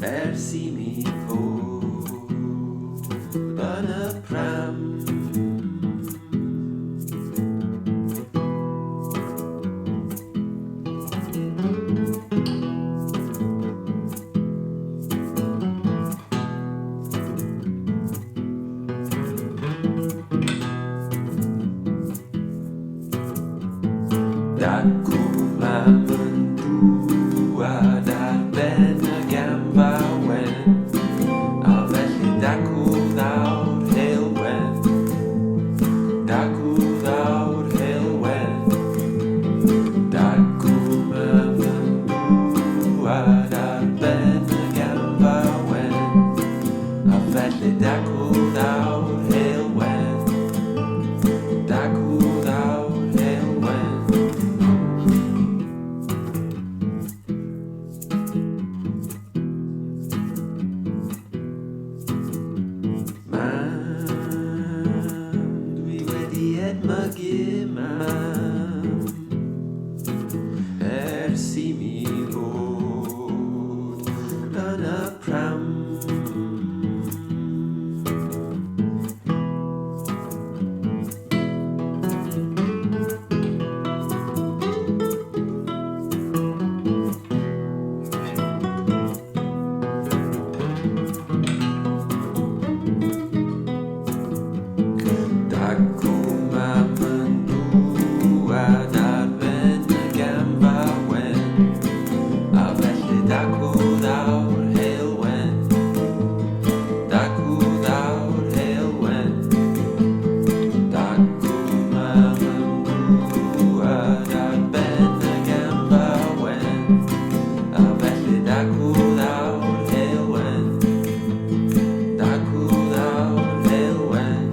ers I mi fod yn y pram. Dacw mam yn dwad ar ben y gamfa wen, a felly dacw ddaw'r heulwen. Dacw ddaw'r heulwen. Dacw mam yn dwad ar ben y gamfa wen, a felly dacw ddaw'r heulwen. Dacw ddaw'r heulwen. Dwi wedi edmygu mam ers I mi fod yn y pram. Dacw mam yn dwad ar ben y gamfa wen, a felly dacw ddaw'r heulwen. Dacw ddaw'r heulwen. Dacw mam yn dwad ar ben y gamfa wen, a felly dacw ddaw'r heulwen. Dacw ddaw'r heulwen.